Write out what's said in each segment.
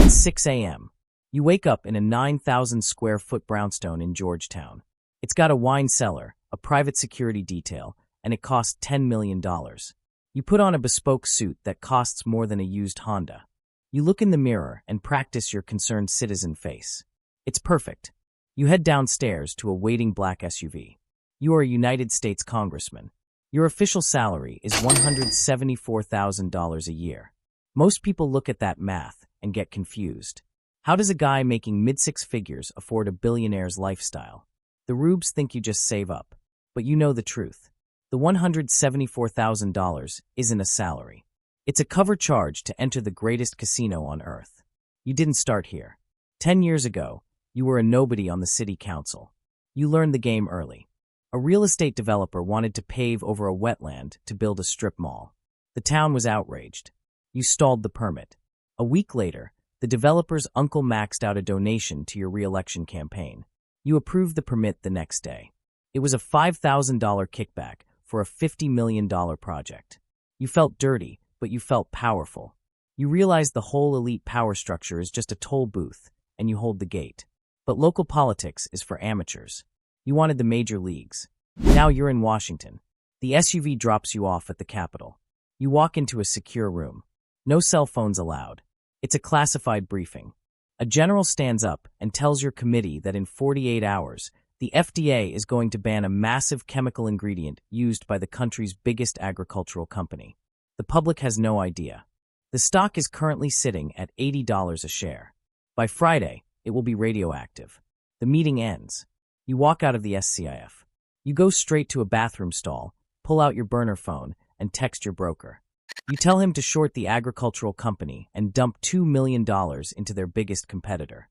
It's 6 a.m. You wake up in a 9,000 square foot brownstone in Georgetown. It's got a wine cellar, a private security detail, and it costs $10 million. You put on a bespoke suit that costs more than a used Honda. You look in the mirror and practice your concerned citizen face. It's perfect. You head downstairs to a waiting black SUV. You are a United States congressman. Your official salary is $174,000 a year. Most people look at that math and get confused. How does a guy making mid-six figures afford a billionaire's lifestyle? The rubes think you just save up, but you know the truth. The $174,000 isn't a salary. It's a cover charge to enter the greatest casino on earth. You didn't start here. 10 years ago, you were a nobody on the city council. You learned the game early. A real estate developer wanted to pave over a wetland to build a strip mall. The town was outraged. You stalled the permit. A week later, the developer's uncle maxed out a donation to your re-election campaign. You approved the permit the next day. It was a $5,000 kickback for a $50 million project. You felt dirty, but you felt powerful. You realized the whole elite power structure is just a toll booth, and you hold the gate. But local politics is for amateurs. You wanted the major leagues. Now you're in Washington. The SUV drops you off at the Capitol. You walk into a secure room. No cell phones allowed. It's a classified briefing. A general stands up and tells your committee that in 48 hours, the FDA is going to ban a massive chemical ingredient used by the country's biggest agricultural company. The public has no idea. The stock is currently sitting at $80 a share. By Friday, it will be radioactive. The meeting ends. You walk out of the SCIF. You go straight to a bathroom stall, pull out your burner phone, and text your broker. You tell him to short the agricultural company and dump $2 million into their biggest competitor.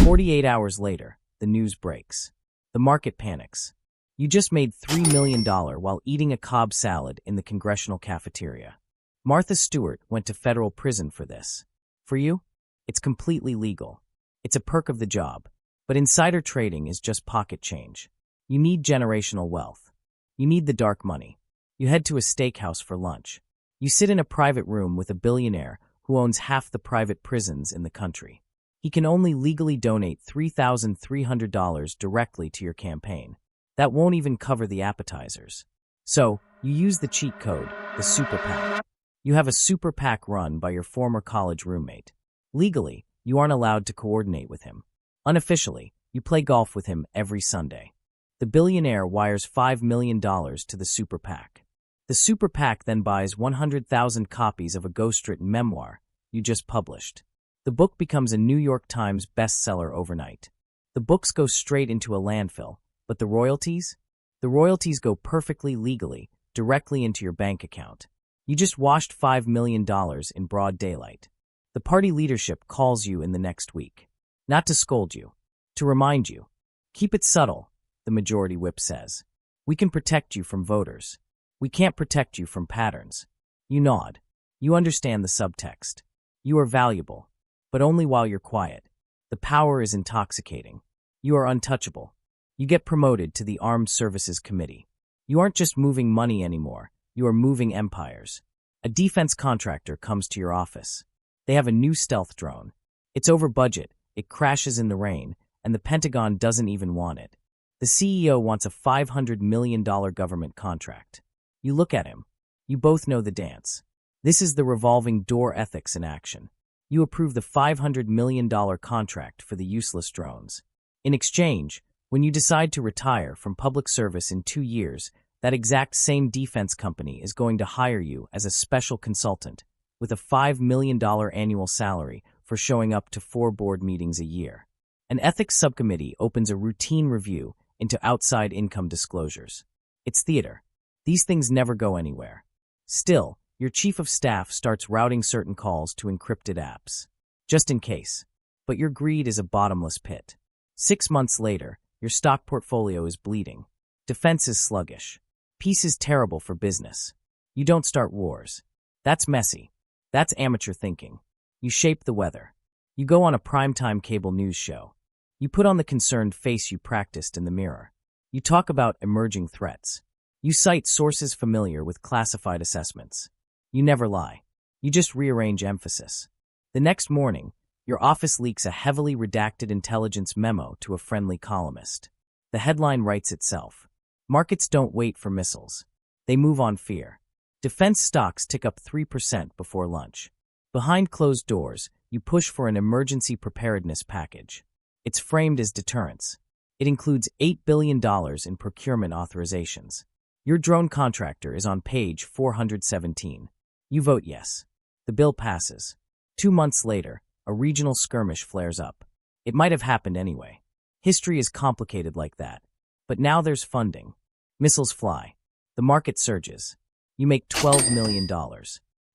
48 hours later, the news breaks. The market panics. You just made $3 million while eating a Cobb salad in the congressional cafeteria. Martha Stewart went to federal prison for this. For you, it's completely legal. It's a perk of the job. But insider trading is just pocket change. You need generational wealth. You need the dark money. You head to a steakhouse for lunch. You sit in a private room with a billionaire who owns half the private prisons in the country. He can only legally donate $3,300 directly to your campaign. That won't even cover the appetizers. So, you use the cheat code, the Super PAC. You have a Super PAC run by your former college roommate. Legally, you aren't allowed to coordinate with him. Unofficially, you play golf with him every Sunday. The billionaire wires $5 million to the Super PAC. The Super PAC then buys 100,000 copies of a ghostwritten memoir you just published. The book becomes a New York Times bestseller overnight. The books go straight into a landfill, but the royalties? The royalties go perfectly legally, directly into your bank account. You just washed $5 million in broad daylight. The party leadership calls you in the next week. Not to scold you, to remind you. Keep it subtle, the majority whip says. We can protect you from voters. We can't protect you from patterns. You nod. You understand the subtext. You are valuable, but only while you're quiet. The power is intoxicating. You are untouchable. You get promoted to the Armed Services Committee. You aren't just moving money anymore. You are moving empires. A defense contractor comes to your office. They have a new stealth drone. It's over budget, it crashes in the rain, and the Pentagon doesn't even want it. The CEO wants a $500 million government contract. You look at him. You both know the dance. This is the revolving door ethics in action. You approve the $500 million contract for the useless drones. In exchange, when you decide to retire from public service in 2 years, that exact same defense company is going to hire you as a special consultant with a $5 million annual salary for showing up to 4 board meetings a year. An ethics subcommittee opens a routine review into outside income disclosures. It's theater. These things never go anywhere. Still, your chief of staff starts routing certain calls to encrypted apps. Just in case. But your greed is a bottomless pit. 6 months later, your stock portfolio is bleeding. Defense is sluggish. Peace is terrible for business. You don't start wars. That's messy. That's amateur thinking. You shape the weather. You go on a primetime cable news show. You put on the concerned face you practiced in the mirror. You talk about emerging threats. You cite sources familiar with classified assessments. You never lie. You just rearrange emphasis. The next morning, Your office leaks a heavily redacted intelligence memo to a friendly columnist. The headline writes itself. Markets don't wait for missiles. They move on fear. Defense stocks tick up 3% before lunch. Behind closed doors, you push for an emergency preparedness package. It's framed as deterrence. It includes $8 billion in procurement authorizations. Your drone contractor is on page 417. You vote yes. The bill passes. 2 months later, a regional skirmish flares up. It might have happened anyway. History is complicated like that. But now there's funding. Missiles fly. The market surges. You make $12 million.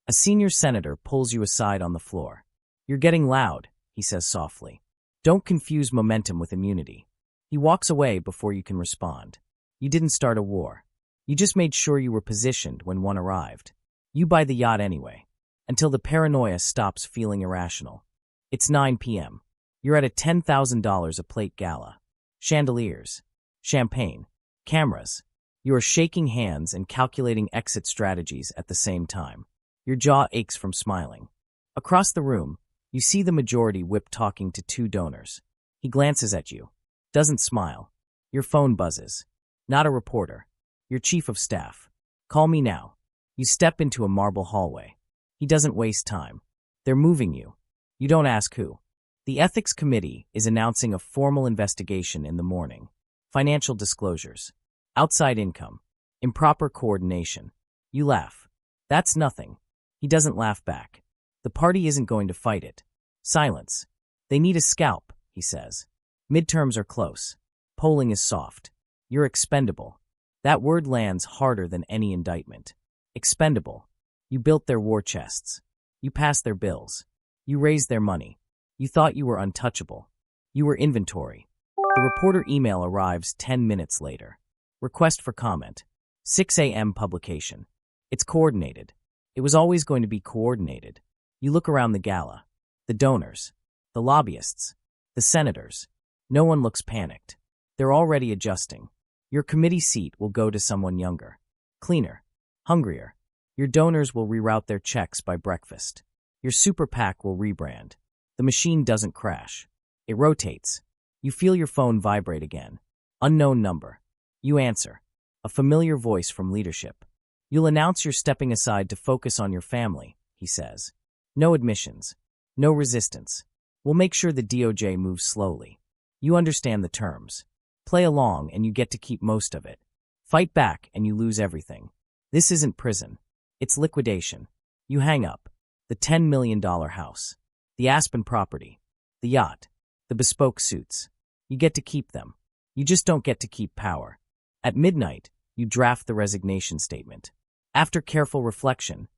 A senior senator pulls you aside on the floor. You're getting loud, he says softly. Don't confuse momentum with immunity. He walks away before you can respond. You didn't start a war. You just made sure you were positioned when one arrived. You buy the yacht anyway, until the paranoia stops feeling irrational. It's 9 p.m. You're at a $10,000 a plate gala. Chandeliers, champagne, cameras. You are shaking hands and calculating exit strategies at the same time. Your jaw aches from smiling. Across the room, you see the majority whip talking to 2 donors. He glances at you. Doesn't smile. Your phone buzzes. Not a reporter. Your chief of staff. Call me now. You step into a marble hallway. He doesn't waste time. They're moving you. You don't ask who. The ethics committee is announcing a formal investigation in the morning. Financial disclosures. Outside income. Improper coordination. You laugh. That's nothing. He doesn't laugh back. The party isn't going to fight it. Silence. They need a scalp, he says. Midterms are close. Polling is soft. You're expendable. That word lands harder than any indictment. Expendable. You built their war chests. You passed their bills. You raised their money. You thought you were untouchable. You were inventory. The reporter email arrives 10 minutes later. Request for comment. 6 a.m. publication. It's coordinated. It was always going to be coordinated. You look around the gala. The donors. The lobbyists. The senators. No one looks panicked. They're already adjusting. Your committee seat will go to someone younger. Cleaner. Hungrier. Your donors will reroute their checks by breakfast. Your super PAC will rebrand. The machine doesn't crash. It rotates. You feel your phone vibrate again. Unknown number. You answer. A familiar voice from leadership. You'll announce you're stepping aside to focus on your family, he says. No admissions. No resistance. We'll make sure the DOJ moves slowly. You understand the terms. Play along and you get to keep most of it. Fight back and you lose everything. This isn't prison. It's liquidation. You hang up. The $10 million house. The Aspen property. The yacht. The bespoke suits. You get to keep them. You just don't get to keep power. At midnight, you draft the resignation statement. After careful reflection,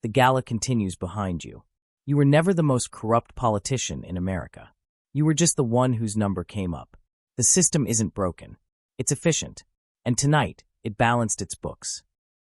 the gala continues behind you. You were never the most corrupt politician in America. You were just the one whose number came up. The system isn't broken. It's efficient. And tonight, it balanced its books.